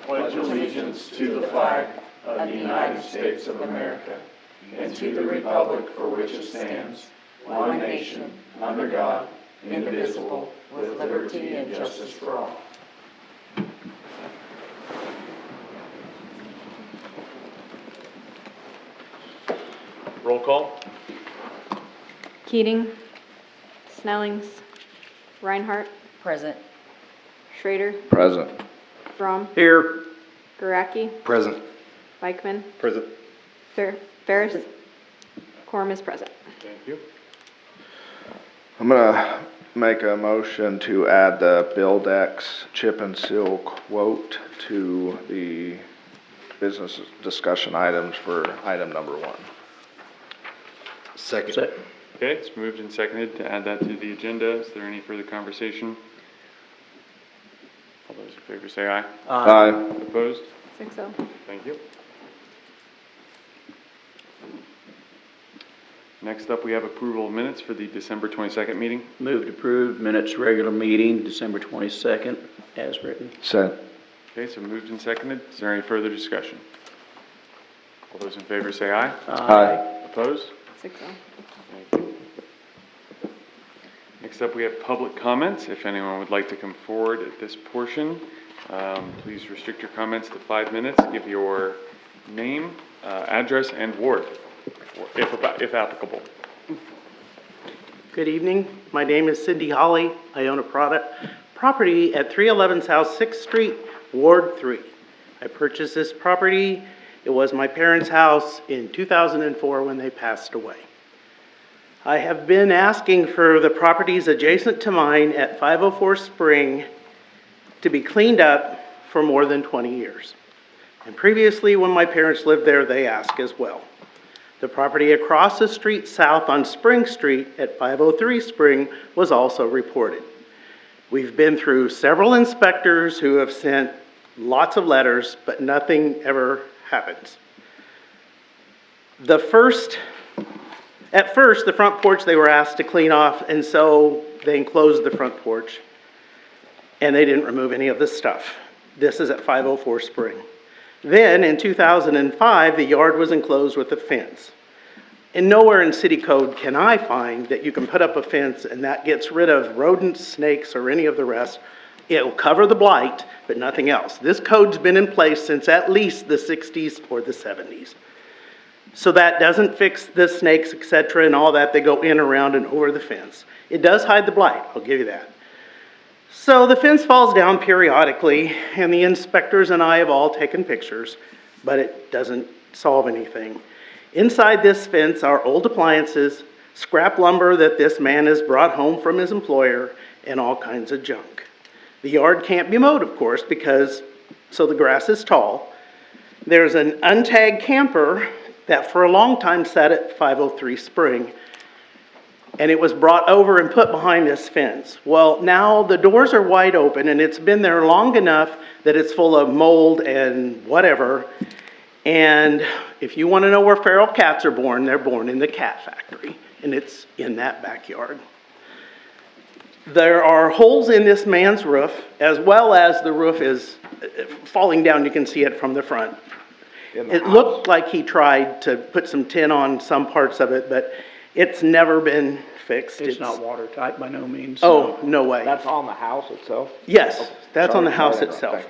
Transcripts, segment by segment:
pledge allegiance to the flag of the United States of America and to the republic for which it stands, one nation, under God, indivisible, with liberty and justice for all. Roll call. Keating, Snellings, Reinhardt, Present. Schrader, Present. Brom, Here. Garacki, Present. Beichman, Present. Ferris, Quorum is present. Thank you. I'm gonna make a motion to add the Buildex chip and seal quote to the business discussion items for item number 1. Second. Okay, it's moved and seconded to add that to the agenda. Is there any further conversation? All those in favor say aye. Aye. Opposed? 6-0. Thank you. Next up, we have approval of minutes for the December 22nd meeting. Move to approve minutes regular meeting, December 22nd, as written. Second. Okay, so moved and seconded. Is there any further discussion? All those in favor say aye. Aye. Opposed? 6-0. Thank you. Next up, we have public comments. If anyone would like to come forward at this portion, please restrict your comments to 5 minutes. Give your name, address, and ward, if applicable. Good evening. My name is Cindy Holly. I own a property at 311 South 6th Street, Ward 3. I purchased this property. It was my parents' house in 2004 when they passed away. I have been asking for the properties adjacent to mine at 504 Spring to be cleaned up for more than 20 years. And previously, when my parents lived there, they asked as well. The property across the street south on Spring Street at 503 Spring was also reported. We've been through several inspectors who have sent lots of letters, but nothing ever happens. At first, the front porch they were asked to clean off, and so they enclosed the front porch, and they didn't remove any of the stuff. This is at 504 Spring. Then, in 2005, the yard was enclosed with a fence. And nowhere in city code can I find that you can put up a fence and that gets rid of rodents, snakes, or any of the rest. It'll cover the blight, but nothing else. This code's been in place since at least the 60s or the 70s. So that doesn't fix the snakes, etc., and all that. They go in, around, and over the fence. It does hide the blight, I'll give you that. So the fence falls down periodically, and the inspectors and I have all taken pictures, but it doesn't solve anything. Inside this fence are old appliances, scrap lumber that this man has brought home from his employer, and all kinds of junk. The yard can't be mowed, of course, so the grass is tall. There's an untagged camper that for a long time sat at 503 Spring, and it was brought over and put behind this fence. Well, now the doors are wide open, and it's been there long enough that it's full of mold and whatever. And if you want to know where feral cats are born, they're born in the cat factory, and it's in that backyard. There are holes in this man's roof, as well as the roof is falling down. You can see it from the front. It looked like he tried to put some tin on some parts of it, but it's never been fixed. It's not watertight by no means. Oh, no way. That's on the house itself? Yes, that's on the house itself.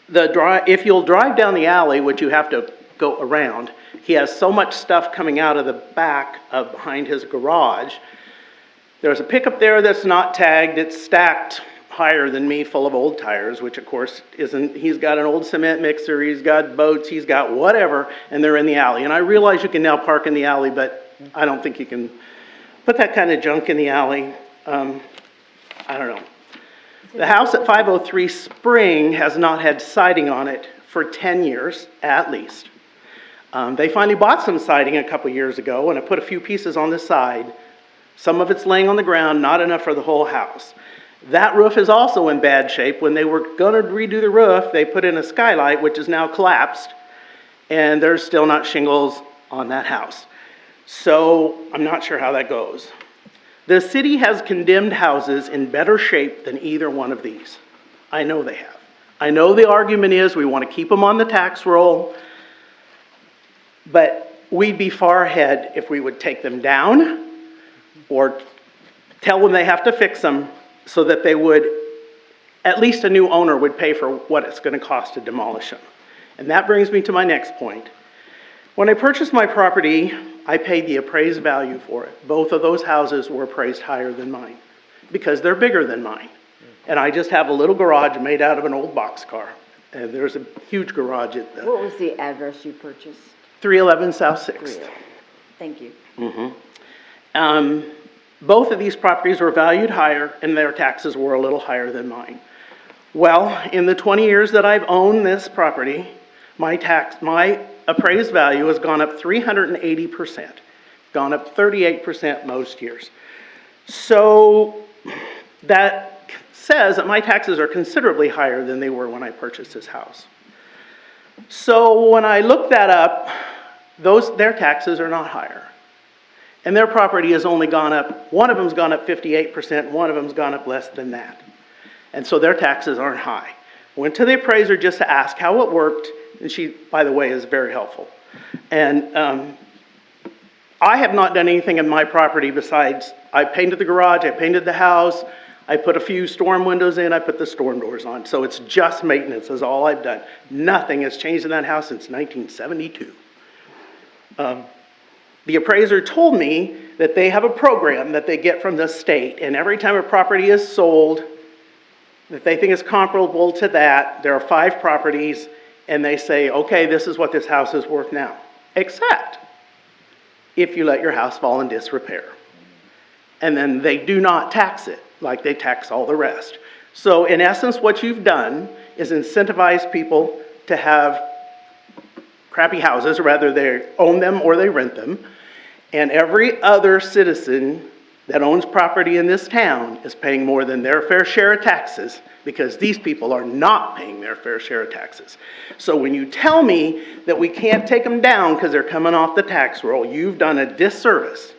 If you'll drive down the alley, which you have to go around, he has so much stuff coming out of the back of behind his garage. There's a pickup there that's not tagged. It's stacked higher than me, full of old tires, which of course isn't. He's got an old cement mixer, he's got boats, he's got whatever, and they're in the alley. And I realize you can now park in the alley, but I don't think you can put that kind of junk in the alley. I don't know. The house at 503 Spring has not had siding on it for 10 years, at least. They finally bought some siding a couple years ago, and I put a few pieces on the side. Some of it's laying on the ground, not enough for the whole house. That roof is also in bad shape. When they were going to redo the roof, they put in a skylight, which is now collapsed, and there's still not shingles on that house. So I'm not sure how that goes. The city has condemned houses in better shape than either one of these. I know they have. I know the argument is we want to keep them on the tax roll, but we'd be far ahead if we would take them down or tell them they have to fix them so that they would, at least a new owner would pay for what it's going to cost to demolish them. And that brings me to my next point. When I purchased my property, I paid the appraised value for it. Both of those houses were appraised higher than mine because they're bigger than mine. And I just have a little garage made out of an old boxcar. And there's a huge garage at the What was the address you purchased? 311 South 6th. Thank you. Both of these properties were valued higher and their taxes were a little higher than mine. Well, in the 20 years that I've owned this property, my appraised value has gone up 380%, gone up 38% most years. So that says that my taxes are considerably higher than they were when I purchased this house. So when I looked that up, their taxes are not higher. And their property has only gone up, one of them's gone up 58%, one of them's gone up less than that. And so their taxes aren't high. Went to the appraiser just to ask how it worked, and she, by the way, is very helpful. And I have not done anything in my property besides I painted the garage, I painted the house, I put a few storm windows in, I put the storm doors on. So it's just maintenance is all I've done. Nothing has changed in that house since 1972. The appraiser told me that they have a program that they get from the state, and every time a property is sold that they think is comparable to that, there are 5 properties, and they say, okay, this is what this house is worth now, except if you let your house fall in disrepair. And then they do not tax it like they tax all the rest. So in essence, what you've done is incentivize people to have crappy houses, rather they own them or they rent them. And every other citizen that owns property in this town is paying more than their fair share of taxes because these people are not paying their fair share of taxes. So when you tell me that we can't take them down because they're coming off the tax roll, you've done a disservice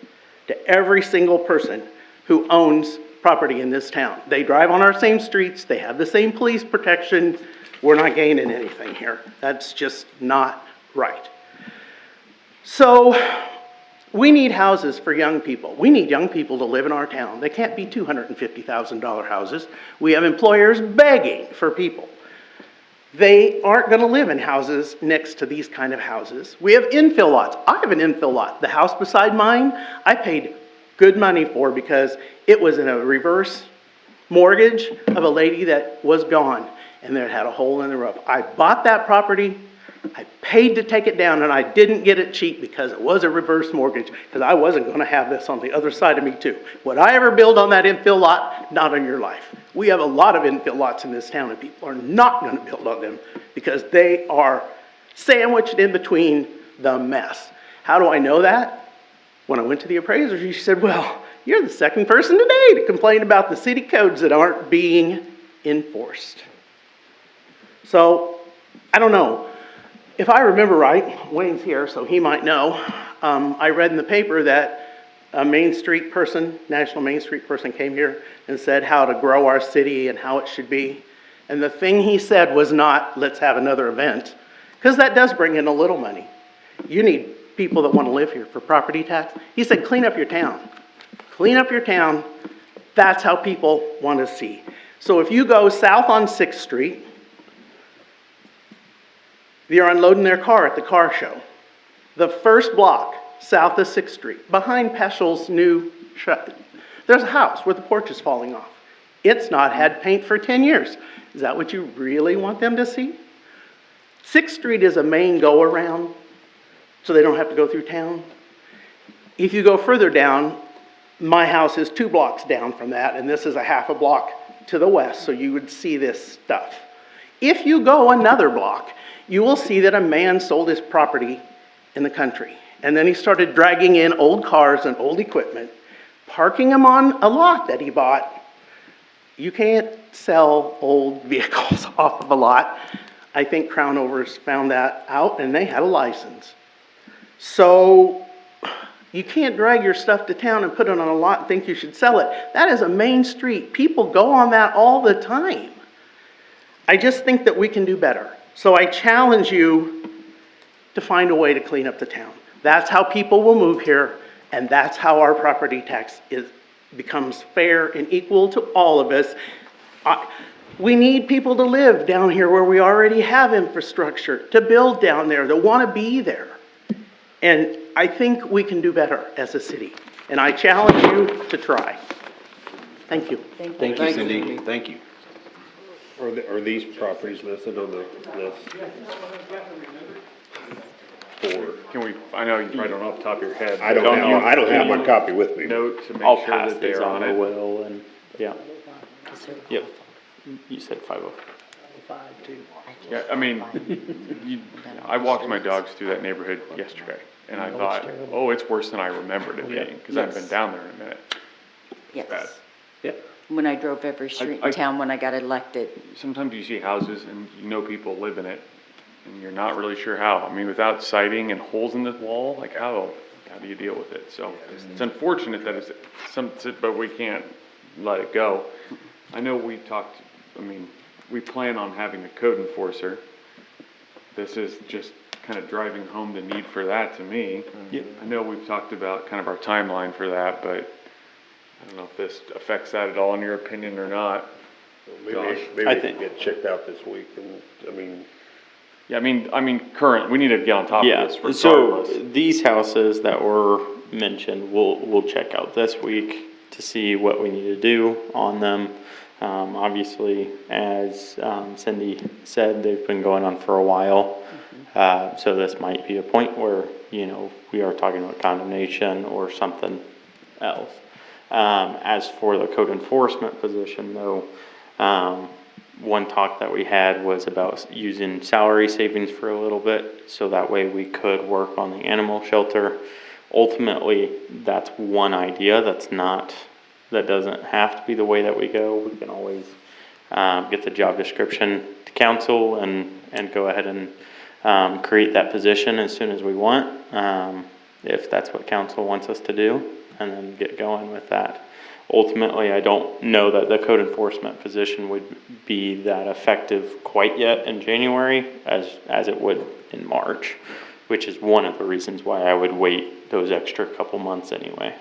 to every single person who owns property in this town. They drive on our same streets, they have the same police protection. We're not gaining anything here. That's just not right. So we need houses for young people. We need young people to live in our town. They can't be $250,000 houses. We have employers begging for people. They aren't going to live in houses next to these kind of houses. We have infill lots. I have an infill lot. The house beside mine, I paid good money for because it was in a reverse mortgage of a lady that was gone and it had a hole in the roof. I bought that property. I paid to take it down, and I didn't get it cheap because it was a reverse mortgage, because I wasn't going to have this on the other side of me too. Would I ever build on that infill lot? Not in your life. We have a lot of infill lots in this town, and people are not going to build on them because they are sandwiched in between the mess. How do I know that? When I went to the appraiser, she said, well, you're the second person today to complain about the city codes that aren't being enforced. So, I don't know. If I remember right, Wayne's here, so he might know. I read in the paper that a Main Street person, National Main Street person came here and said how to grow our city and how it should be. And the thing he said was not, let's have another event, because that does bring in a little money. You need people that want to live here for property tax. He said, clean up your town. Clean up your town. That's how people want to see. So if you go south on 6th Street, they're unloading their car at the car show. The first block south of 6th Street, behind Peschel's new shop, there's a house where the porch is falling off. It's not had paint for 10 years. Is that what you really want them to see? 6th Street is a main go-around, so they don't have to go through town. If you go further down, my house is 2 blocks down from that, and this is a half a block to the west, so you would see this stuff. If you go another block, you will see that a man sold his property in the country. And then he started dragging in old cars and old equipment, parking them on a lot that he bought. You can't sell old vehicles off of a lot. I think Crown Overs found that out and they had a license. So you can't drag your stuff to town and put it on a lot and think you should sell it. That is a main street. People go on that all the time. I just think that we can do better. So I challenge you to find a way to clean up the town. That's how people will move here, and that's how our property tax becomes fair and equal to all of us. We need people to live down here where we already have infrastructure, to build down there, that want to be there. And I think we can do better as a city, and I challenge you to try. Thank you. Thank you, Cindy. Thank you. Are these properties listed on the list? Can we, I know you probably don't know off the top of your head. I don't have my copy with me. Note to I'll make sure pass that these they're on on to it. Will and, yeah. Yep. You said 50. Yeah, I mean, I walked my dogs through that neighborhood yesterday, and I thought, oh, it's worse than I remembered it being, because I haven't been down there in a minute. Bad. Yes. Yeah. When I drove every street I- in town when I got elected. Sometimes you see houses and you know people live in it, and you're not really sure how. I mean, without siding and holes in the wall, like how do you deal with it? So it's unfortunate that it's but we can't let it go. I know we talked, I mean, we plan on having a code enforcer. This is just kind of driving home the need for that to me. Yep. I know we've talked about kind of our timeline for that, but I don't know if this affects that at all in your opinion or not. Josh? Maybe I it can think- get checked out this week, and, I mean, Yeah, I mean, current, we need to get on top Yeah, of this so regardless. these houses that were mentioned, we'll check out this week to see what we need to do on them. Obviously, as Cindy said, they've been going on for a while. So this might be a point where, you know, we are talking about condemnation or something else. As for the code enforcement position though, one talk that we had was about using salary savings for a little bit, so that way we could work on the animal shelter. Ultimately, that's one idea, that doesn't have to be the way that we go. We can always, get the job description to council and go ahead and, create that position as soon as we want, if that's what council wants us to do, and then get going with that. Ultimately, I don't know that the code enforcement position would be that effective quite yet in January as it would in March, which is one of the reasons why I would wait those extra couple months anyway.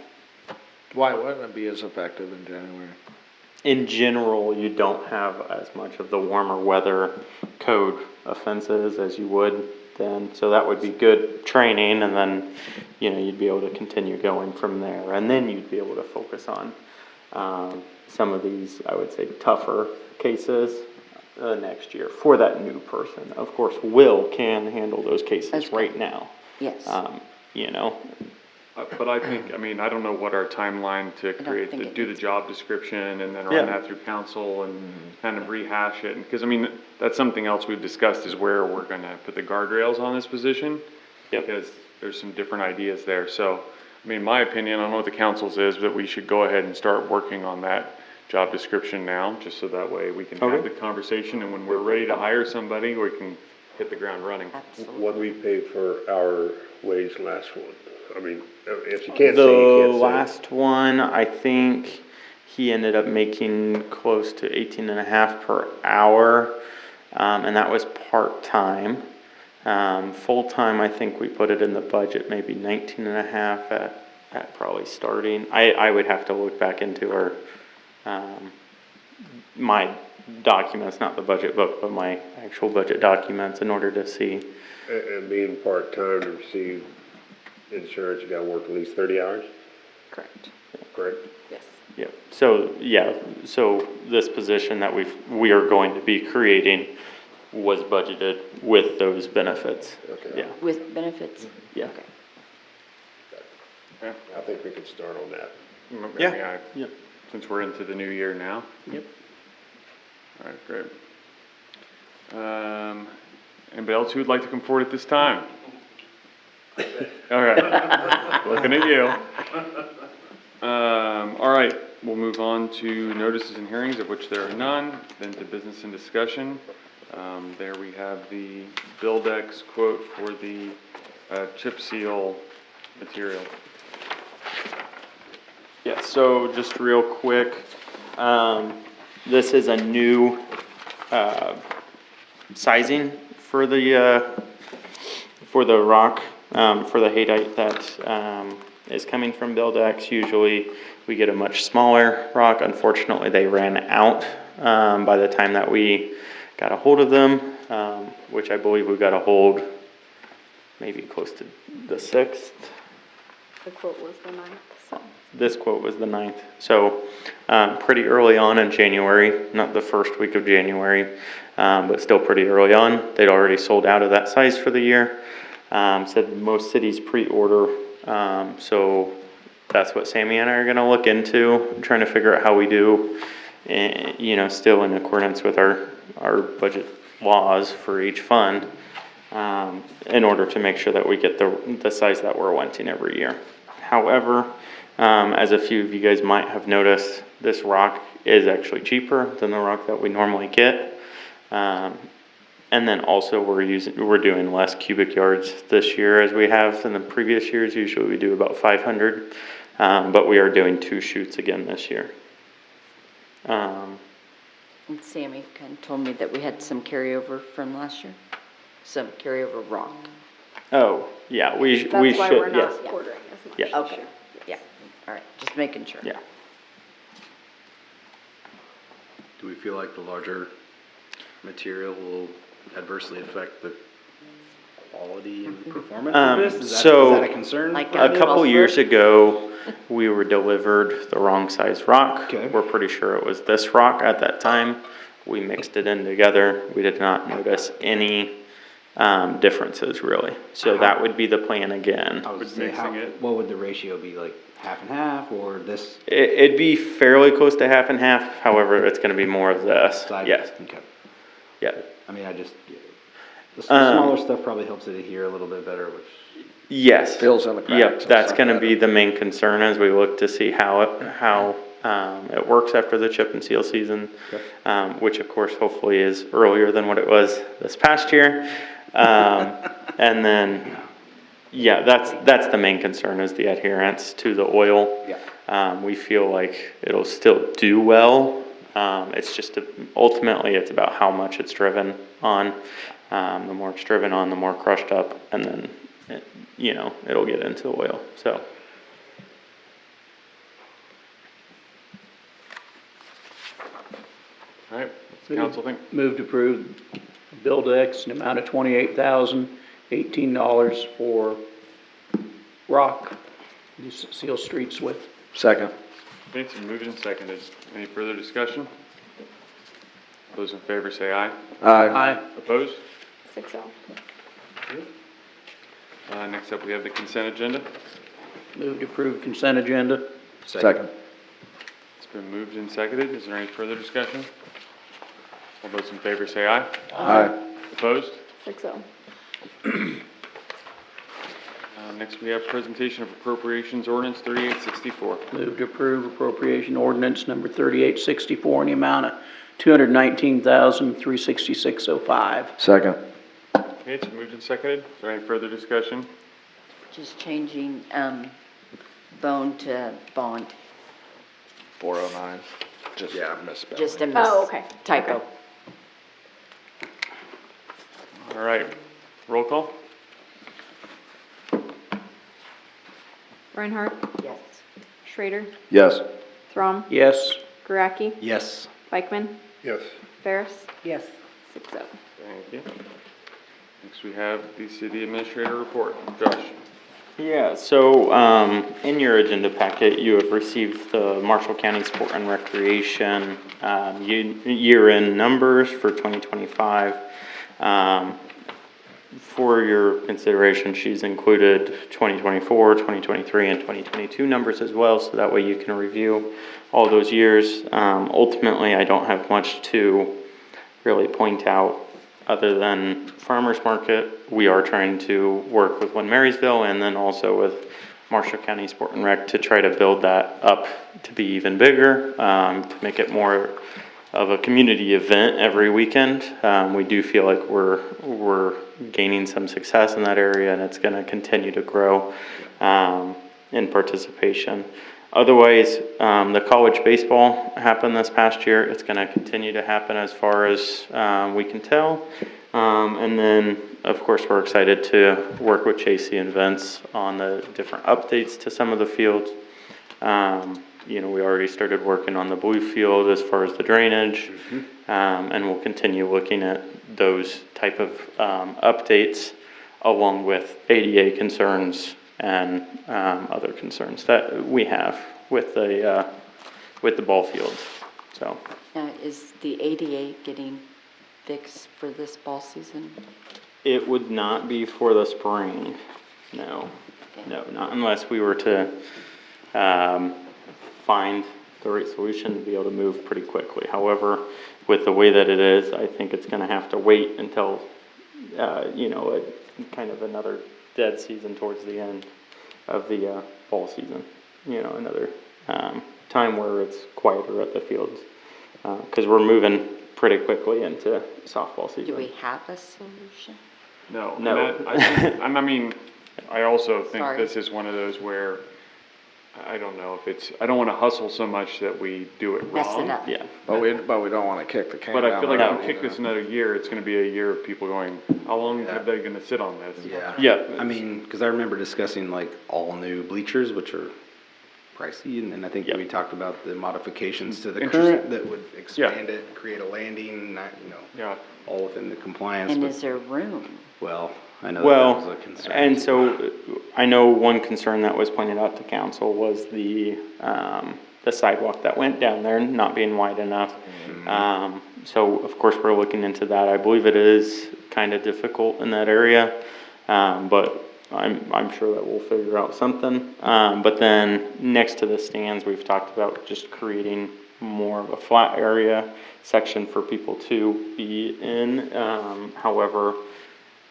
Why wouldn't it be as effective in January? In general, you don't have as much of the warmer weather code offenses as you would then, so that would be good training, and then, you know, you'd be able to continue going from there, and then you'd be able to focus on some of these, I would say, tougher cases next year for that new person. Of course, Will can handle those cases Okay. right now. Yes. You know, But I think, I mean, I don't know what our timeline to create, think it do the needs- job description and then Yeah. run that through council and kind of rehash it. Because, I mean, that's something else we've discussed is where we're gonna put the guardrails on this position. Yep. Because there's some different ideas there. So, I mean, my opinion, I don't know what the council's is, but we should go ahead and start working on that job description now, just so that way we can have Okay. the conversation, and when we're ready to hire somebody, we can hit the ground running. Absolutely. what we paid for our wage last one. I mean, if you can't say, you the can't say. last one, I think he ended up making close to 18 and a half per hour, and that was part-time. Full-time, I think we put it in the budget, maybe 19 and a half at probably starting. I would have to look back into our, my documents, not the budget book, but my actual budget documents in order to see. And being part-time to receive insurance, you gotta work at least 30 hours, Correct. correct? Yes. Yep, so, yeah, so this position that we are going to be creating was budgeted with those benefits. Okay. Yeah, With benefits? yeah. Okay. I think we could start on that. Yeah. Yep. Since we're into the new year now. Yep. All right, great. Anybody else who would like to come forward at this time? All right, looking at you. All right, we'll move on to notices and hearings, of which there are none, then to business and discussion. There we have the Buildex quote for the chip seal material. Yeah, so just real quick, this is a new, sizing for the rock, for the haydite that, is coming from Buildex. Usually we get a much smaller rock. Unfortunately, they ran out, by the time that we got a hold of them, which I believe we got a hold maybe close to the 6th. The quote was the 9th, so. This quote was the 9th. So, pretty early on in January, not the first week of January, but still pretty early on. They'd already sold out of that size for the year. Said most cities pre-order, so that's what Sammy and I are gonna look into, trying to figure out how we do, still in accordance with our budget laws for each fund, in order to make sure that we get the size that we're wanting every year. However, as a few of you guys might have noticed, this rock is actually cheaper than the rock that we normally get. And then also we're doing less cubic yards this year as we have in the previous years. Usually we do about 500, but we are doing 2 chutes again this year. And Sammy kind of told me that we had some carryover from last year, some carryover rock. Oh, yeah, we That's why should, we're yes. not ordering as much. Yeah. Okay, yeah, all right, just making sure. Yeah. Do we feel like the larger material will adversely affect the quality and performance of this? Is that a concern? Like A couple years ago, we were delivered the wrong size rock. Okay. We're pretty sure it was this rock at that time. We mixed it in together. We did not notice any differences really. So that would be the plan again. I was With say, mixing it. what would the ratio be, like half and half, or this It'd be fairly close to half and half. However, it's gonna be more of this. side? Yes, Okay. yeah. I mean, the smaller stuff probably helps it adhere a little bit better, which, Fills Yes. in the cracks Yep, and that's stuff gonna be better. the main concern as we look to see how it works after the chip and seal season. Okay. Which of course hopefully is earlier than what it was this past year. And then, yeah, that's the main concern is the adherence to the oil. yeah. We feel like it'll still do well. It's just ultimately it's about how much it's driven on. The more it's driven on, the more crushed up, and then it'll get into the oil. So. All right, what's the council think? Move to approve Buildex in the amount of $28,018 for rock to seal streets with. Second. Okay, it's been moved and seconded. Any further discussion? Those in favor say aye. Aye. Opposed? 6-0. Next up, we have the consent agenda. Move to approve consent agenda. Second. It's been moved and seconded. Is there any further discussion? All those in favor say aye. Aye. Opposed? 6-0. Next, we have presentation of appropriations ordinance 3864. Move to approve appropriation ordinance number 3864 in the amount of $219,366.05. Second. Okay, it's been moved and seconded. Is there any further discussion? Just changing, bone to bond, 409. Just misspelled. just a Oh, okay. typo. Okay. All right, roll call? Reinhardt, Yes. Schrader, Yes. Throm, Yes. Gueracki, Yes. Bikeman, Yes. Ferris, Yes. 6-0. Thank you. Next, we have the city administrator report. Josh? Yeah, so, in your agenda packet, you have received the Marshall County Sport and Recreation, year-end numbers for 2025. For your consideration, she's included 2024, 2023, and 2022 numbers as well, so that way you can review all those years. Ultimately, I don't have much to really point out other than farmers market. We are trying to work with Marysville and then also with Marshall County Sport and Rec to try to build that up to be even bigger, to make it more of a community event every weekend. We do feel like we're gaining some success in that area, and it's going to continue to grow in participation. Otherwise, the college baseball happened this past year. It's going to continue to happen as far as we can tell. And then, of course, we're excited to work with Chasey and Vince on the different updates to some of the fields. You know, we already started working on the blue field as far as the drainage, and we'll continue looking at those type of updates along with ADA concerns and other concerns that we have with the ball fields. So Is the ADA getting fixed for this ball season? it would not be for the spring, no. Okay. No, not unless we were to find the right solution to be able to move pretty quickly. However, with the way that it is, I think it's gonna have to wait until, you know, kind of another dead season towards the end of the fall season. You know, another time where it's quieter at the fields. Because we're moving pretty quickly into softball season. Do we have a solution? No. No. And I mean, I also think Sorry. this is one of those where, I don't know if it's, I don't wanna hustle so much that we do it Mess wrong. it up. Yeah. But we don't wanna kick the can But I down feel the like road if we kick either. this another year, it's gonna be a year of people going, how long Yeah. are they gonna sit on this? Yeah. Yeah. I mean, because I remember discussing like all new bleachers, which are pricey, and then I think Yep. we talked about the modifications to the Interesting. current that would expand it, create a landing, not, you know, Yeah, all within the compliance. And but- is there room? Well, I know Well, that was a concern. and so I know one concern that was pointed out to council was the sidewalk that went down there not being wide enough. So of course, we're looking into that. I believe it is kind of difficult in that area, but I'm sure that we'll figure out something. But then next to the stands, we've talked about just creating more of a flat area section for people to be in. However,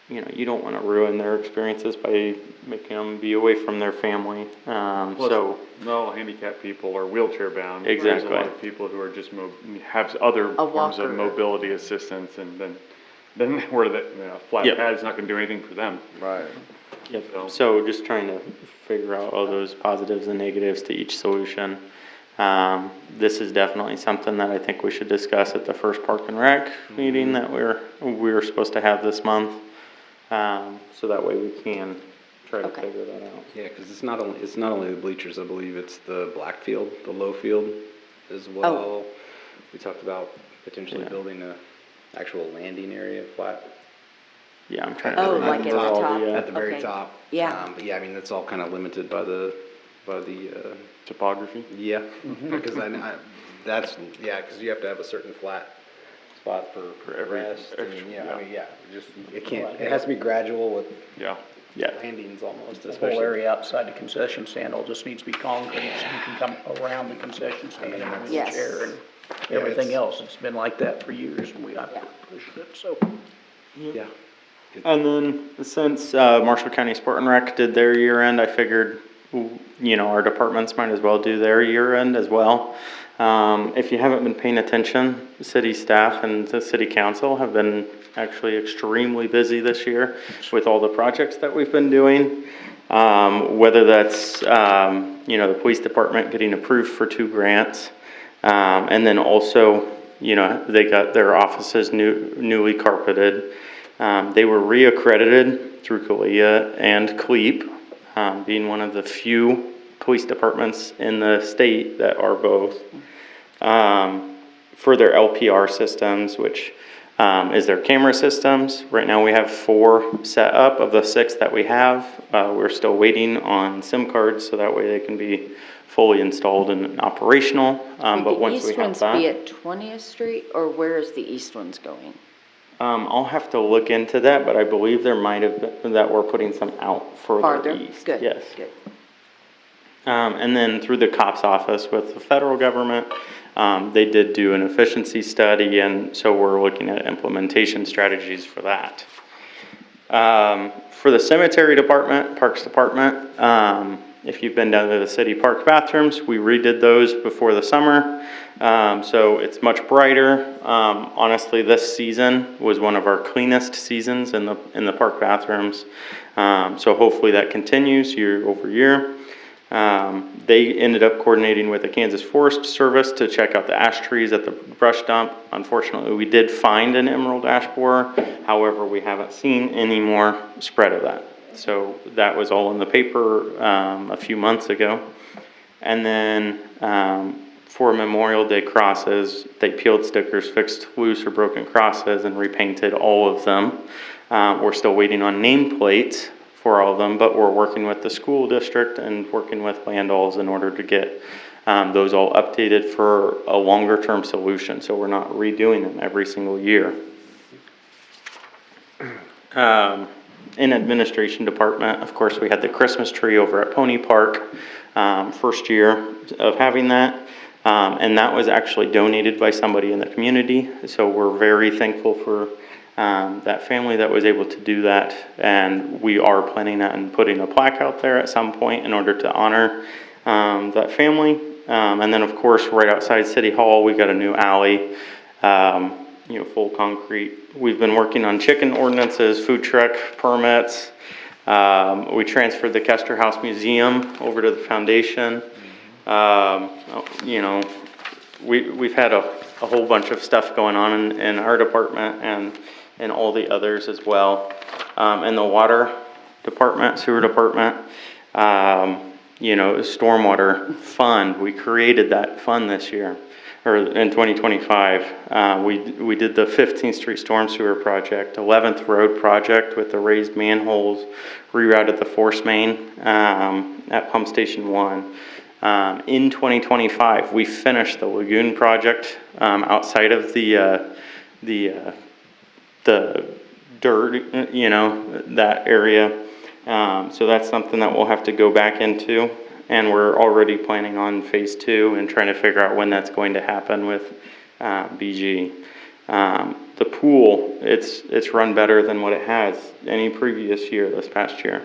you know, you don't want to ruin their experiences by making them be away from their family. So not all handicapped people are wheelchair bound. Exactly. There's a lot of people who are just have other forms of walker. mobility assistance, and then where the, you know, flat Yep. pad's not gonna do anything for them. Right. Yep, So- so just trying to figure out all those positives and negatives to each solution. This is definitely something that I think we should discuss at the first Park and Rec meeting that we're supposed to have this month. So that way we can try to Okay. figure that out. Yeah, because it's not only the bleachers, I believe it's the black field, the low field as well. We talked about potentially Yeah. building a actual landing area flat. Yeah, I'm trying to. Oh, remember like at the all top? the, At the very Okay. top. Yeah. But yeah, I mean, that's all kind of limited by the, Topography. yeah, because that's, yeah, because you have to have a certain flat spot for every rest, and, extra- yeah, yeah. I mean, yeah, just, it can't, it has to be gradual with Yeah. Yeah, landings almost, The whole especially. area outside the concession stand all just needs to be concrete, so you can come around the concession stand and the Yes. chair and Yeah, everything it's- else. It's been like that for years, and we have Yeah. pushed it, so. Yeah. and then since Marshall County Sport and Rec did their year end, I figured, you know, our departments might as well do their year end as well. If you haven't been paying attention, city staff and the city council have been actually extremely busy this year with all the projects that we've been doing. Whether that's, you know, the police department getting approved for 2 grants. And then also, you know, they got their offices newly carpeted. They were reaccredited through CALEA and CLEAP, being one of the few police departments in the state that are both. For their LPR systems, which is their camera systems. Right now we have 4 set up of the 6 that we have. We're still waiting on SIM cards, so that way they can be fully installed and operational. But once we have Would the east ones be that, at 20th Street, or where is the east ones going? I'll have to look into that, but I believe there might have been, that we're putting some out further Farther? east. Good, Yes. good. And then through the COPS office with the federal government, they did do an efficiency study, and so we're looking at implementation strategies for that. For the cemetery department, parks department, if you've been down to the city park bathrooms, we redid those before the summer. So it's much brighter. Honestly, this season was one of our cleanest seasons in the park bathrooms. So hopefully that continues year over year. They ended up coordinating with the Kansas Forest Service to check out the ash trees at the brush dump. Unfortunately, we did find an emerald ash borer. However, we haven't seen any more spread of that. So that was all in the paper a few months ago. And then for Memorial Day crosses, they peeled stickers, fixed loose or broken crosses, and repainted all of them. We're still waiting on nameplates for all of them, but we're working with the school district and working with Landalls in order to get those all updated for a longer term solution, so we're not redoing them every single year. In administration department, of course, we had the Christmas tree over at Pony Park, first year of having that. And that was actually donated by somebody in the community. So we're very thankful for that family that was able to do that. And we are planning on putting a plaque out there at some point in order to honor that family. And then, of course, right outside City Hall, we got a new alley, full concrete. We've been working on chicken ordinances, food truck permits. We transferred the Kester House Museum over to the foundation. We've had a whole bunch of stuff going on in our department and all the others as well. In the water department, sewer department, stormwater fund, we created that fund this year, or in 2025. We did the 15th Street Storm Sewer Project, 11th Road Project with the raised manholes, rerouted the force main at Pump Station 1. In 2025, we finished the lagoon project outside of the dirt, that area. So that's something that we'll have to go back into, and we're already planning on phase 2 and trying to figure out when that's going to happen with BG. The pool, it's run better than what it has any previous year this past year.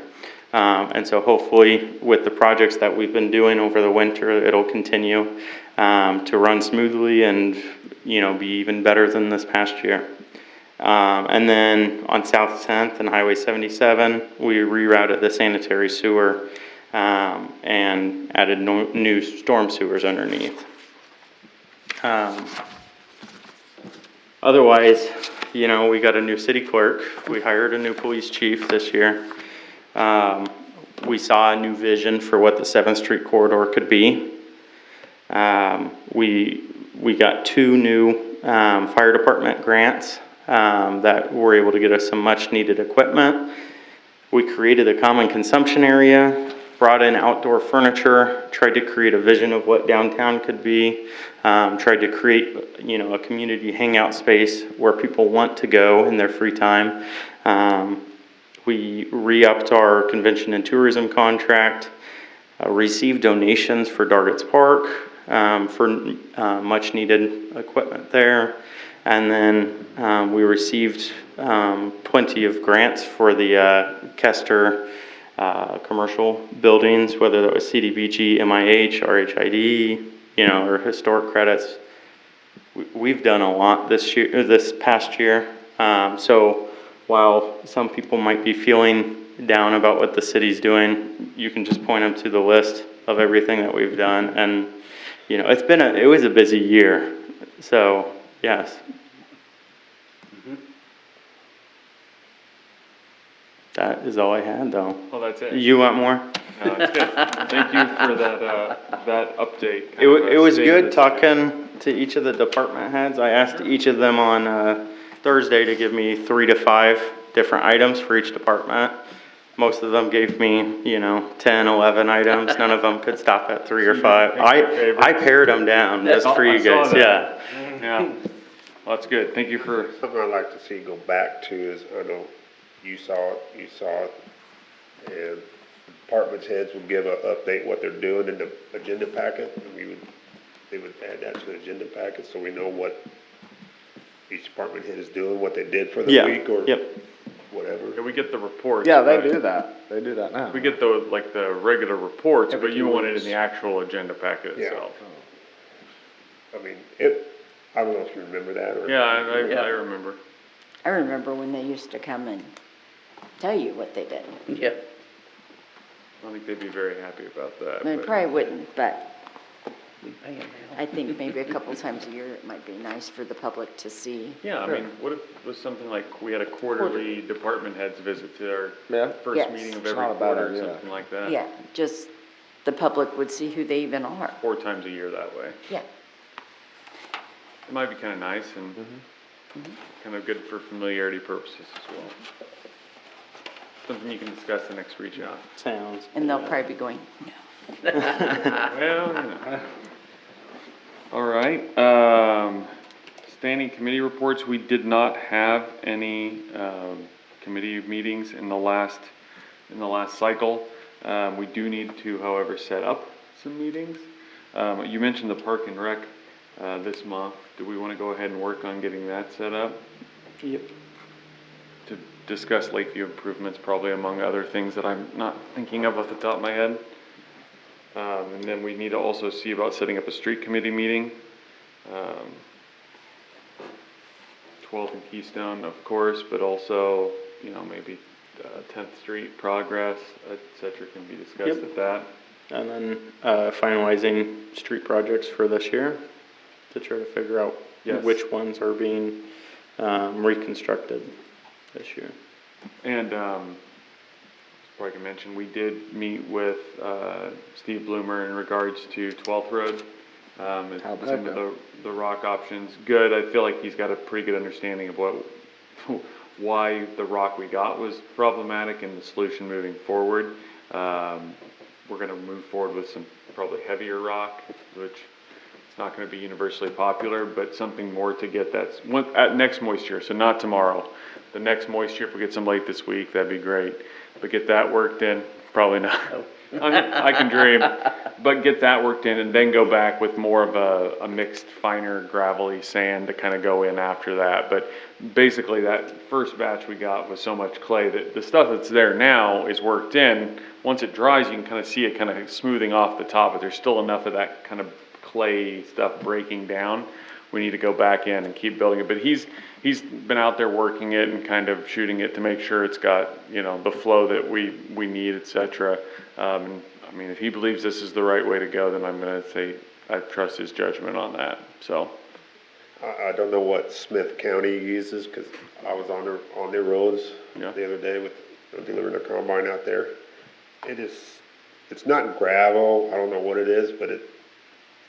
And so hopefully with the projects that we've been doing over the winter, it'll continue to run smoothly and, be even better than this past year. And then on South 10th and Highway 77, we rerouted the sanitary sewer and added new storm sewers underneath. Otherwise, we got a new city clerk. We hired a new police chief this year. We saw a new vision for what the 7th Street corridor could be. We got 2 new fire department grants that were able to get us some much needed equipment. We created a common consumption area, brought in outdoor furniture, tried to create a vision of what downtown could be, tried to create a community hangout space where people want to go in their free time. We re-upped our convention and tourism contract, received donations for Dargett's Park for much needed equipment there. And then we received plenty of grants for the Kester commercial buildings, whether that was CDBG, MIH, RHID, or historic credits. We've done a lot this past year. So while some people might be feeling down about what the city's doing, you can just point them to the list of everything that we've done. And, it was a busy year. So, yes. That is all I had, though. Well, that's it. You want more? No, that's good. Thank you for that update. It was good talking to each of the department heads. I asked each of them on Thursday to give me 3 to 5 different items for each department. Most of them gave me, 10, 11 items. None of them could stop at 3 or 5. I pared them down just for you guys. Yeah. Yeah. Well, that's good. Thank you for. Something I'd like to see go back to is, I know you saw it, and department heads would give an update what they're doing in the agenda packet, and they would add that to the agenda packet so we know what each department head is doing, what they did for the week or whatever. Yeah, we get the reports. Yeah, they do that. They do that now. We get the regular reports, but you want it in the actual agenda packet itself. I mean, I don't know if you remember that or. Yeah, I remember. I remember when they used to come and tell you what they did. Yep. I think they'd be very happy about that. They but- probably wouldn't, but We pay 'em now. I think maybe a couple times a year, it might be nice for the public to see. Yeah, I mean, what if it was something like, we had a quarterly department heads visit to our Yeah. first Yes. meeting of It's every not a bad quarter, idea. something like that? Yeah, just the public would see who they even are. 4 times a year that way. Yeah. It might be kinda nice and kind of good for familiarity purposes as well. Something you can discuss the next reach out. Sounds. And they'll probably be going, no. Well, you know. All right, standing committee reports, we did not have any, committee meetings in the last cycle. We do need to, however, set up some meetings. You mentioned the Park and Rec, this month. Do we wanna go ahead and work on getting that set up? Yep. To discuss Lakeview improvements, probably among other things that I'm not thinking of off the top of my head. And then we need to also see about setting up a street committee meeting. 12th and Keystone, of course, but also, you know, maybe 10th Street progress, et cetera, can be discussed Yep. at that. And then, finalizing street projects for this year to try to figure out Yes. which ones are being, reconstructed this year. And, probably can mention, we did meet with, Steve Bloomer in regards to 12th Road. And How'd that some of go? the rock options. Good, I feel like he's got a pretty good understanding of why the rock we got was problematic and the solution moving forward. We're gonna move forward with some probably heavier rock, which it's not gonna be universally popular, but something more to get that, at next moisture, so not tomorrow. The next moisture, if we get some late this week, that'd be great. But get that worked in, probably not. I can dream, but get that worked in and then go back with more of a mixed finer gravelly sand to kind of go in after that. But basically that first batch we got was so much clay that the stuff that's there now is worked in. Once it dries, you can kind of see it kind of smoothing off the top, but there's still enough of that kind of clay stuff breaking down. We need to go back in and keep building it, but he's been out there working it and kind of shooting it to make sure it's got, you know, the flow that we need, et cetera. I mean, if he believes this is the right way to go, then I'm gonna say I trust his judgment on that, so. I don't know what Smith County uses, cause I was on their roads Yeah. the other day with, delivering a combine out there. It's not gravel, I don't know what it is, but it's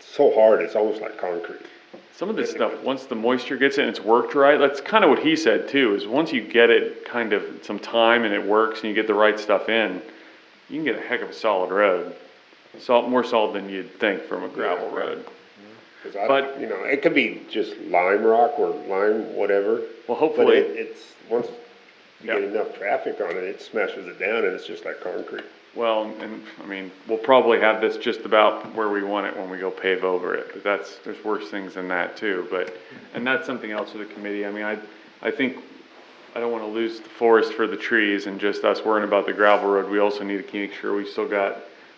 so hard, it's almost like concrete. Some of this stuff, once the moisture gets in, it's worked right, that's kind of what he said too, is once you get it kind of some time and it works and you get the right stuff in, you can get a heck of a solid road. More solid than you'd think from a gravel road. Cause But- you know, it could be just lime rock or lime whatever. Well, But hopefully, it's, once you get Yeah. enough traffic on it, it smashes it down and it's just like concrete. well, and, I mean, we'll probably have this just about where we want it when we go pave over it, but there's worse things than that too, and that's something else for the committee. I mean, I think, I don't wanna lose the forest for the trees and just us worrying about the gravel road. We also need to make sure we still got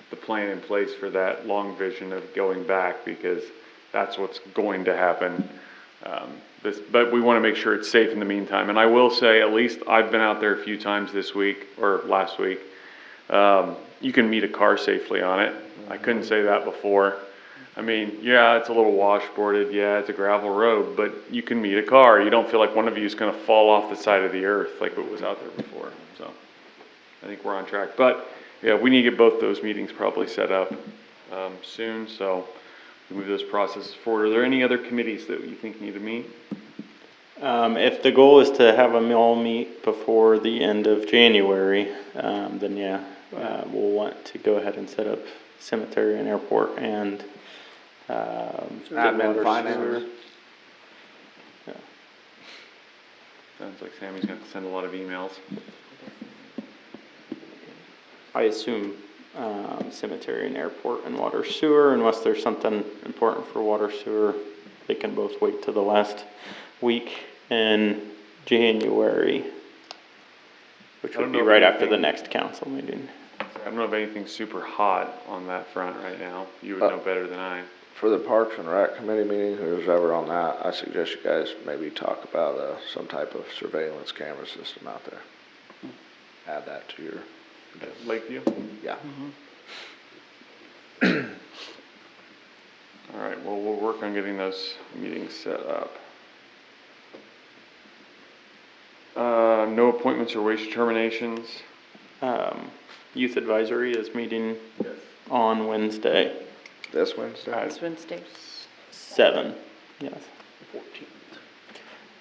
the plan in place for that long vision of going back, because that's what's going to happen. But we wanna make sure it's safe in the meantime, and I will say, at least I've been out there a few times this week, or last week. You can meet a car safely on it. I couldn't say that before. I mean, yeah, it's a little washboarded, yeah, it's a gravel road, but you can meet a car. You don't feel like one of you is gonna fall off the side of the earth like it was out there before, so. I think we're on track, but, yeah, we need to get both those meetings probably set up, soon, so we move those processes forward. Are there any other committees that you think need to meet? If the goal is to have them all meet before the end of January, then yeah, we'll want to go ahead and set up cemetery and airport and, Admin, water, finance. sewer. Yeah. Sounds like Sammy's gonna have to send a lot of emails. I assume, cemetery and airport and water sewer, unless there's something important for water sewer, they can both wait till the last week in January, which I don't would be know if right after the anything- next council meeting. I don't know of anything super hot on that front right now. You would know better than I. For the Parks and Rec Committee meeting, who's ever on that, I suggest you guys maybe talk about, some type of surveillance camera system out there. Add that to your at Lakeview? Yeah. All right, well, we'll work on getting those meetings set up. No appointments or wage terminations? Youth Advisory is meeting on Wednesday, This Wednesday? This Wednesday. 7, yes. 14th.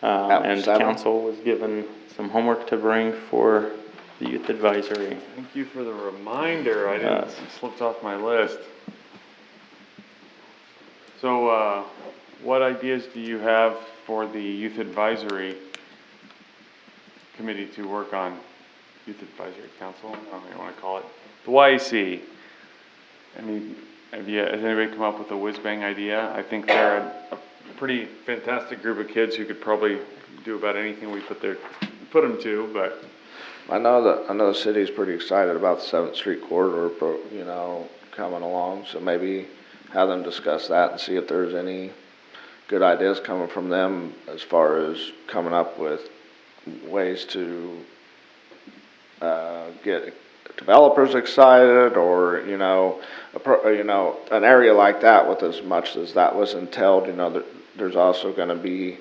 And 7? council was given some homework to bring for the Youth Advisory. Thank you for the reminder, I didn't, it slipped off my list. So, what ideas do you have for the Youth Advisory Committee to work on? Youth Advisory Council, I don't know what you wanna call it. The YAC. Has anybody come up with a whiz-bang idea? I think they're a pretty fantastic group of kids who could probably do about anything we put them to, but. I know the city's pretty excited about the 7th Street corridor, coming along, so maybe have them discuss that and see if there's any good ideas coming from them as far as coming up with ways to, get developers excited, or, an area like that with as much as that was entailed, there's also gonna be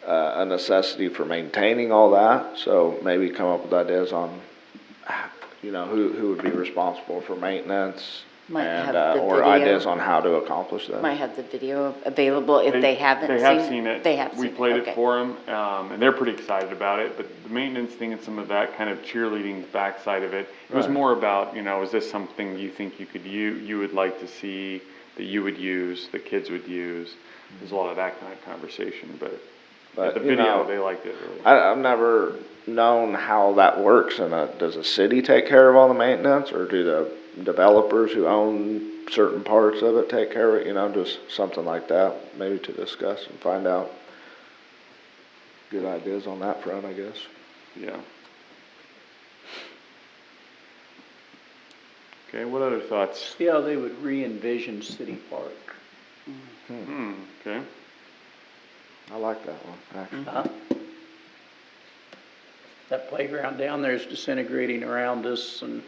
a necessity for maintaining all that, so maybe come up with ideas on, who would be responsible for maintenance, Might have and, the or video. ideas on how to accomplish that. Might have the video available if they haven't seen it. They have seen it. They have seen it, We played it okay. for them, and they're pretty excited about it, but the maintenance thing and some of that kind of cheerleading backside of it, it was Right. more about, is this something you think you would like to see, that you would use, that kids would use? There's a lot of that kind of conversation, but the video, they liked it really. I've never known how that works, and does the city take care of all the maintenance, or do the developers who own certain parts of it take care of it, just something like that, maybe to discuss and find out good ideas on that front, I guess. Yeah. Okay, what other thoughts? See how they would re-envision City Park. Okay. I like that one, actually. Huh? That playground down there is disintegrating around us, and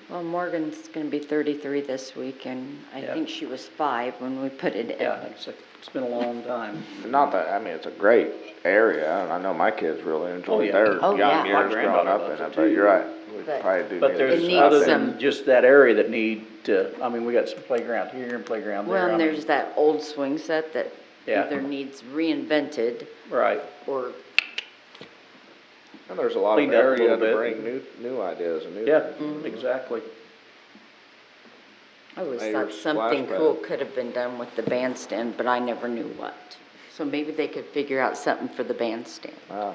Well, Morgan's gonna be 33 this week, and I Yeah. think she was 5 when we put it in. yeah, it's been a long time. Not that, it's a great area, and I know my kids really enjoy yeah. their Oh, young yeah. years My growing granddaughter up in loves it, it but too. you're right. We But- probably do But need there's It needs other some- than just that area that need to, we got some playground here and playground there. Well, and I mean, there's that old swing set that Yeah. either needs reinvented Right, or, And there's a lot of Cleaned up a area little to bit. bring new ideas and new. yeah, Mm-hmm. exactly. I always Maybe thought a something splash cool pad. could have been done with the bandstand, but I never knew what. So maybe they could figure out something for the bandstand. Ah,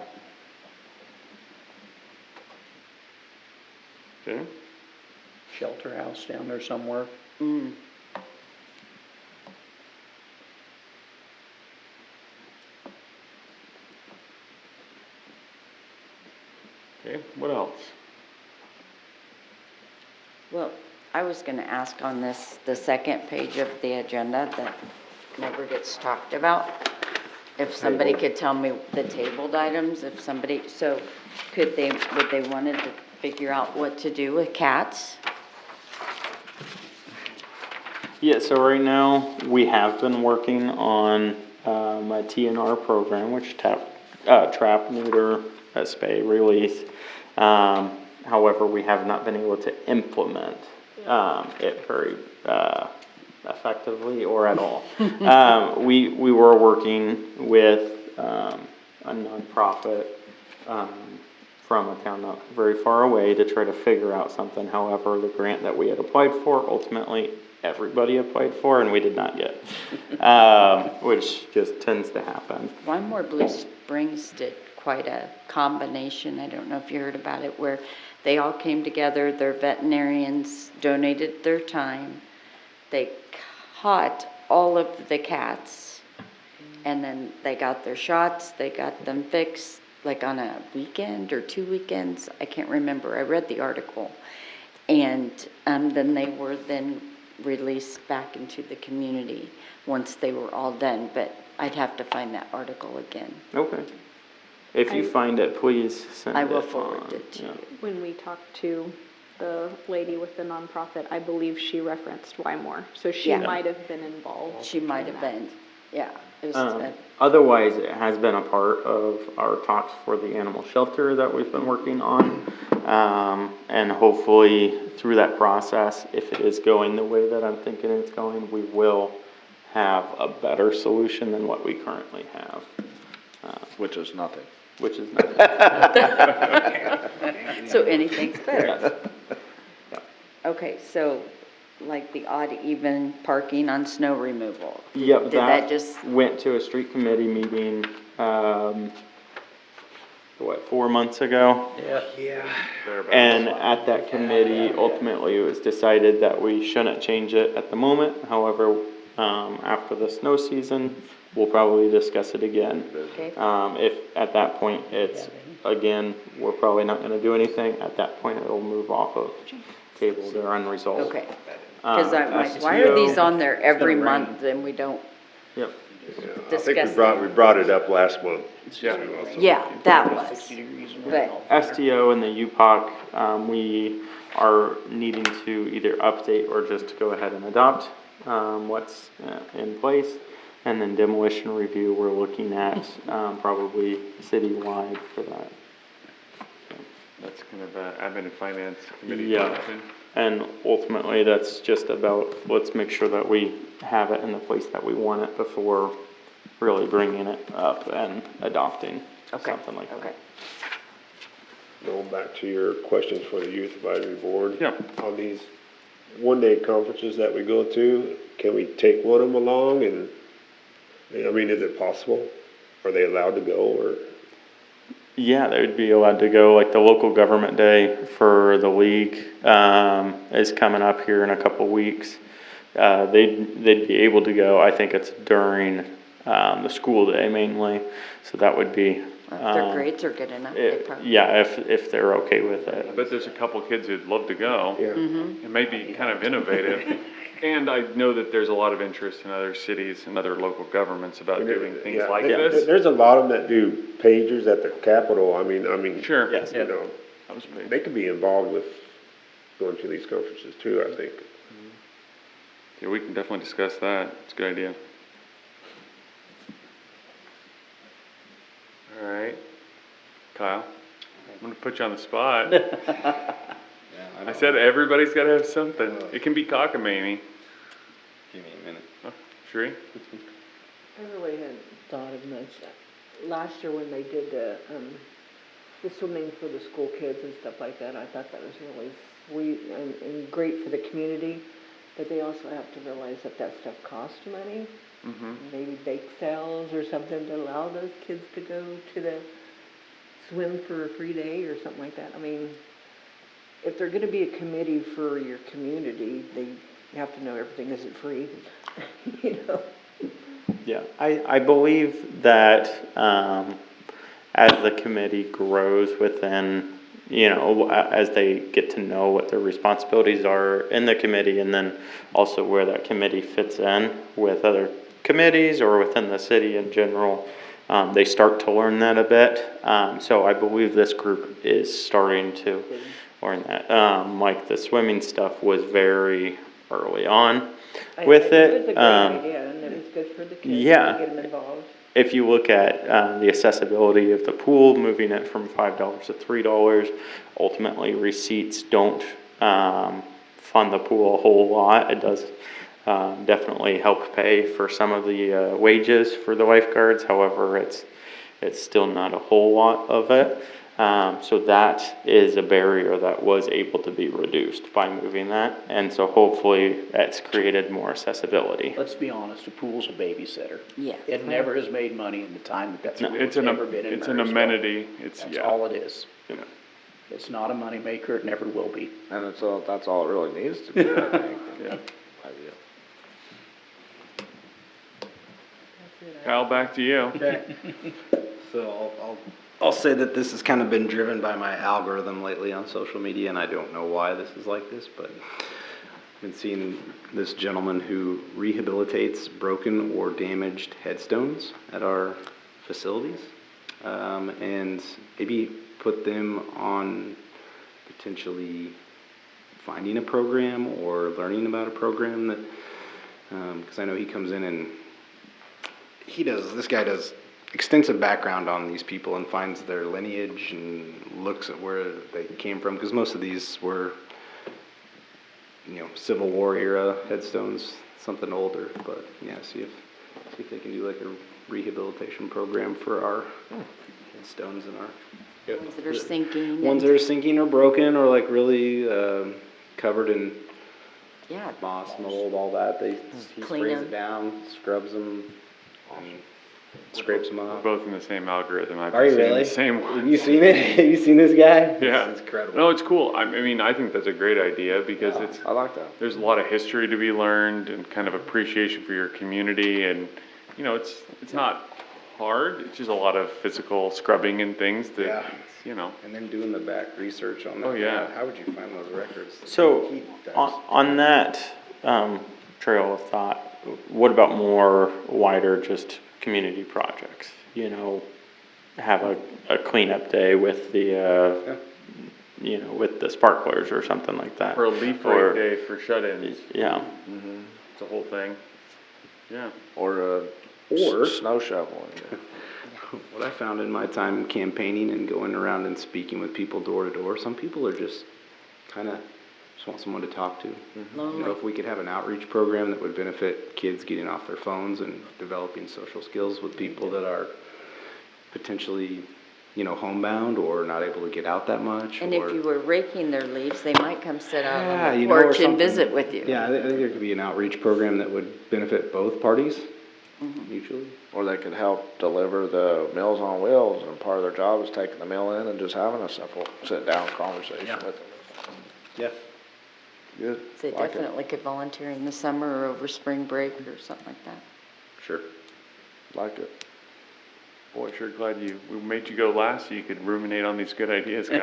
Okay. Shelter house down there somewhere. Mm. Okay, what else? Well, I was gonna ask on this, the second page of the agenda that never gets talked about. If somebody could tell me the tabled items, would they wanted to figure out what to do with cats? Yeah, so right now, we have been working on, a TNR program, which trap, neuter, spay, release. However, we have not been able to implement, it very, effectively or at all. We were working with, a nonprofit, from a town not very far away to try to figure out something. However, the grant that we had applied for, ultimately, everybody applied for, and we did not get, which just tends to happen. Wymore Blue Springs did quite a combination, I don't know if you heard about it, where they all came together, their veterinarians donated their time, they caught all of the cats, and then they got their shots, they got them fixed, like on a weekend or 2 weekends, I can't remember, I read the article. And then they were then released back into the community once they were all done, but I'd have to find that article again. Okay. If you find it, please send it I will on. forward it to Yeah. you. When we talked to the lady with the nonprofit, I believe she referenced Wymore, so she Yeah. might have been involved. She might in have that. been, yeah. It was, Otherwise, it has been a part of our talks for the animal shelter that we've been working on. And hopefully through that process, if it is going the way that I'm thinking it's going, we will have a better solution than what we currently have, Which is nothing. which is nothing. so anything's better. Yes. Okay, so like the odd even parking on snow removal. Yep, Did that just, went to a street committee meeting, 4 months ago? Yeah. And at that committee, ultimately, it was decided that we shouldn't change it at the moment. However, after the snow season, we'll probably discuss it again. okay, If at that point it's, again, we're probably not gonna do anything, at that point it'll move off of table, they're unresolved. okay. Because I'm like, why are these on there every month and we don't Yep. I think discuss we them? brought it up last month. Yeah, that was, 60 degrees and but, STO and the UPOC, we are needing to either update or just go ahead and adopt what's in place. And then demolition review, we're looking at probably citywide for that. That's kind of a admin and finance committee Yeah. function. And ultimately, that's just about, let's make sure that we have it in the place that we want it before really bringing it up and adopting okay, something like that. okay. Going back to your questions for the youth advisory board. Yeah. On these one-day conferences that we go to, can we take one of them along and, I mean, is it possible? Are they allowed to go or? Yeah, they would be allowed to go, like the local government day for the league, is coming up here in a couple weeks. They'd be able to go, I think it's during, the school day mainly, so that would be. If their grades are good enough, they probably. Yeah, if they're okay with I it. bet there's a couple kids who'd love to go. Yeah. Mm-hmm. It may be kind of innovative. And I know that there's a lot of interest in other cities and other local governments about doing things Yeah, like there- this. There's a lot of them that do pagers at the Capitol. I mean. Sure. Yes. You know, That was big. they could be involved with going to these conferences too, I think. Yeah, we can definitely discuss that. It's a good idea. All right. Kyle, I'm gonna put you on the spot. I said everybody's gotta have something. It can be cockamamie. Give me a minute. Oh, Sheree? I really hadn't thought of much. Last year when they did the swimming for the school kids and stuff like that, I thought that was really sweet and great for the community. But they also have to realize that that stuff costs money. Mm-hmm. Maybe bake sales or something to allow those kids to go to the swim for a free day or something like that. I mean, if they're gonna be a committee for your community, you have to know everything isn't free, you know? Yeah, I believe that, as the committee grows within, as they get to know what their responsibilities are in the committee, and then also where that committee fits in with other committees or within the city in general, they start to learn that a bit. So I believe this group is starting to learn that. Like the swimming stuff was very early on with it. It was a great idea, and it was good for the kids Yeah. to get them involved. If you look at the accessibility of the pool, moving it from $5 to $3, ultimately receipts don't fund the pool a whole lot. It does definitely help pay for some of the wages for the lifeguards. However, it's still not a whole lot of it. So that is a barrier that was able to be reduced by moving that. And so hopefully it's created more accessibility. Let's be honest, a pool's a babysitter. Yeah. It never has made money in the time that No, pool it's has an, ever been in it's an Marysville. amenity. It's, That's yeah. all it is. Yeah. It's not a moneymaker, it never will be. And that's all it really needs to be, I think. Yeah. Idea. Kyle, back to you. Okay. So I'll say that this has kind of been driven by my algorithm lately on social media, and I don't know why this is like this, but I've been seeing this gentleman who rehabilitates broken or damaged headstones at our facilities, and maybe put them on potentially finding a program or learning about a program that, because I know he comes in and this guy does extensive background on these people and finds their lineage and looks at where they came from, because most of these were, Civil War era headstones, something older, but yeah, see if they can do like a rehabilitation program for our headstones and our. Ones that are sinking. Ones that are sinking or broken or like really, covered in Yeah. moss, mold, all that, he Clean sprays them. it down, scrubs them, and scrapes them We're off. both in the same algorithm. I've Are you been seeing really? the same Have one. you seen it? Have you seen this guy? Yeah. It's incredible. No, it's cool. I mean, I think that's a great idea because I like that. there's a lot of history to be learned and kind of appreciation for your community, and, it's not hard, it's just a lot of physical scrubbing and things that, Yeah. it's. And then doing the back research on that. Oh, yeah. How would you find those records? So, He does. on that, trail of thought, what about more wider, just community projects? Have a cleanup day with the, with the sparklers or something like that. For a leaf Or- rake day for shut-ins, Yeah, it's a whole thing. Yeah. Or Or- snow shoveling. What I found in my time campaigning and going around and speaking with people door to door, some people are just kind of just want someone to talk to. Lonely. If we could have an outreach program that would benefit kids getting off their phones and developing social skills with people that are potentially, homebound or not able to get out that much. And or, if you were raking their leaves, they might come sit out Yeah, on the or porch and something. visit with you. Yeah, I think there could be an outreach program that would benefit both parties mutually. Or they could help deliver the Meals on Wheels, and part of their job is taking the meal in and just having a simple sit-down conversation Yeah. with them. Yeah. Good. They Like it. definitely could volunteer in the summer or over spring break or something like that. Sure. Like it. Boy, sure glad we made you go last so you could ruminate on these good ideas, Kyle.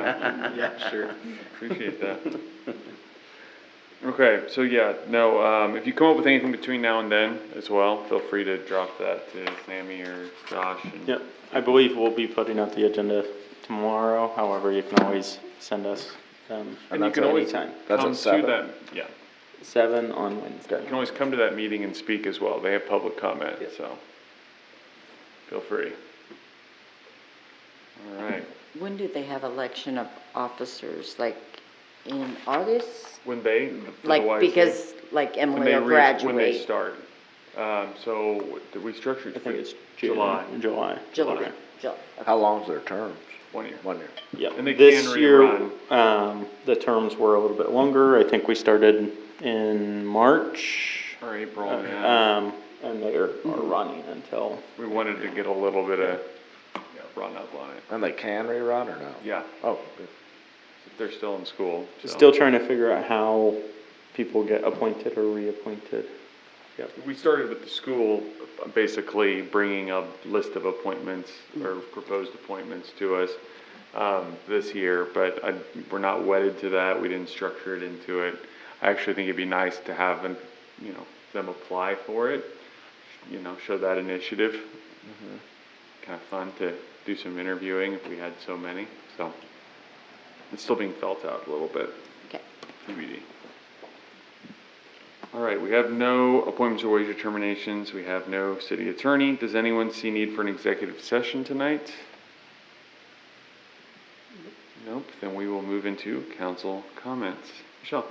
Yeah, sure. Appreciate that. Okay, so yeah, no, if you come up with anything between now and then as well, feel free to drop that to Sammy or Josh. And yep. I believe we'll be putting out the agenda tomorrow, however, you can always send us, And you that's can at- always anytime. That's come at to 7. that, yeah, 7 on Wednesday. you can always come to that meeting and speak as well. They have public comment, Yep. so feel free. All right, When do they have election of officers? Like in August? when they, Like, otherwise because like when Emily they will when they graduate. start. So did we structure it? I think it's July. July. July. Okay. July. How long's their terms? 1 year. 1 year. Yep. And they This can year, rerun. the terms were a little bit longer. I think we started in March. Or April, yeah. And they are running until, We wanted to get a little bit of run up on it. And they can rerun or no? Yeah, Oh, good. they're still in school, so. still trying to figure out how people get appointed or reappointed. We started with the school, basically bringing a list of appointments or proposed appointments to us this year, but we're not wedded to that. We didn't structure it into it. I actually think it'd be nice to have them apply for it, show that initiative. Kind of fun to do some interviewing if we had so many, so it's still being felt out a little bit. Okay. TBD. All right, we have no appointments or wage determinations. We have no city attorney. Does anyone see need for an executive session tonight? Nope, then we will move into council comments. Michelle?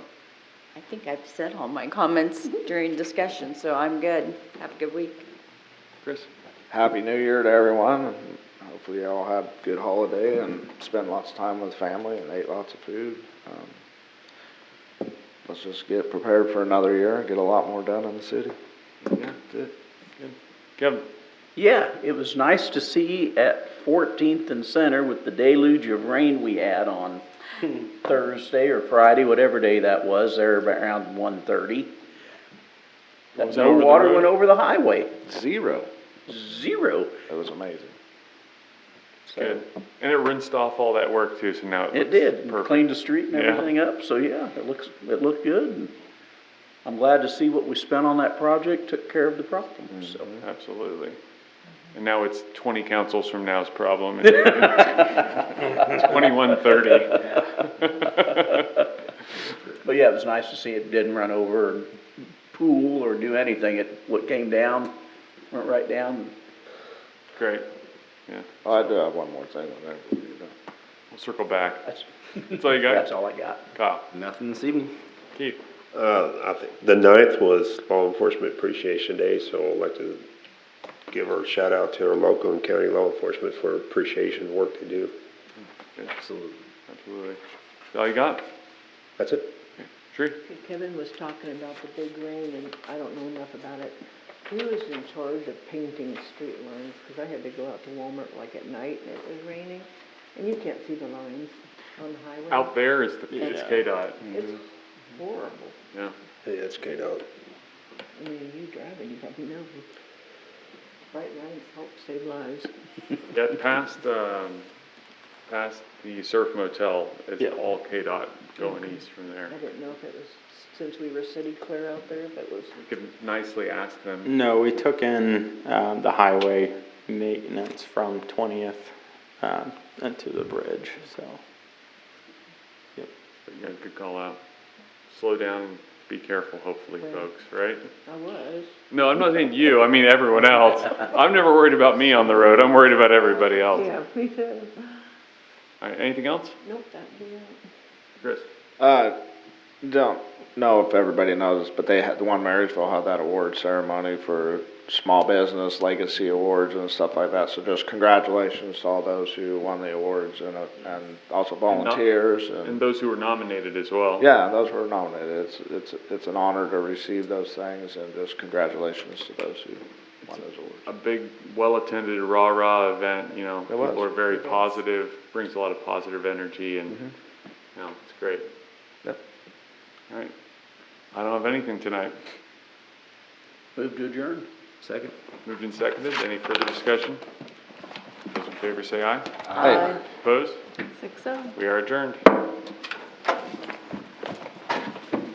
I think I've said all my comments during discussion, so I'm good. Have a good week. Chris? Happy New Year to everyone, and hopefully you all had a good holiday and spent lots of time with family and ate lots of food. Let's just get prepared for another year and get a lot more done in the city. Yeah, that's it. Good. Kevin? Yeah, it was nice to see at 14th and Center with the deluge of rain we had on Thursday or Friday, whatever day that was, there around 1:30. That Was it no over the water road? went over the highway. 0. Zero. It was amazing. Good. And it rinsed off all that work too, so now it looks It did, perfect. cleaned the street and Yeah. everything up, so yeah, it looked good. And I'm glad to see what we spent on that project took care of the problem, so. Absolutely. And now it's 20 councils from now's problem. It's 2130. But yeah, it was nice to see it didn't run over or pool or do anything. What came down, went right down. Great, yeah. Oh, I do have one more thing. Whenever you're done. We'll circle back. That's all you got? That's all I got. Kyle, Nothing this evening. Keith, I think the 9th was Law Enforcement Appreciation Day, so I'd like to give a shout out to our local and county law enforcement for appreciation of the work they do. Absolutely. absolutely. All you got? That's it. Tree? Kevin was talking about the big rain, and I don't know enough about it. Who was in charge of painting street lines? Because I had to go out to Walmart like at night, and it was raining, and you can't see the lines on the highway. Out there is it's KDOT. It's horrible. Yeah. Yeah, it's KDOT. I mean, you driving, you probably know. Bright lines help save lives. Yeah, past the Surf Motel, it's Yeah. all KDOT going east from there. I didn't know if it was, since we were city clear out there, if it was. You could nicely ask them. No, we took in, the highway maintenance from 20th, into the bridge, so. Yep. But yeah, good call out. Slow down and be careful, hopefully, Right. folks, right? I was. No, I'm not saying you, I mean everyone else. I'm never worried about me on the road, I'm worried about everybody else. Yeah, me too. All right, anything else? Nope, that'd be it. Chris? Don't know if everybody knows, but they had, the one Marysville had that award ceremony for small business legacy awards and stuff like that. So just congratulations to all those who won the awards and also volunteers And and, those who were nominated as well. yeah, those were nominated. It's an honor to receive those things, and just congratulations to those who won those awards. A big, well-attended rah-rah event, you know. It was. People are very positive, brings a lot of positive energy and, you know, it's great. Yep. All right. I don't have anything tonight. Move to adjourn. Second. Moved and seconded. Any further discussion? Those in favor say aye. Aye. Opposed? 6-0. We are adjourned.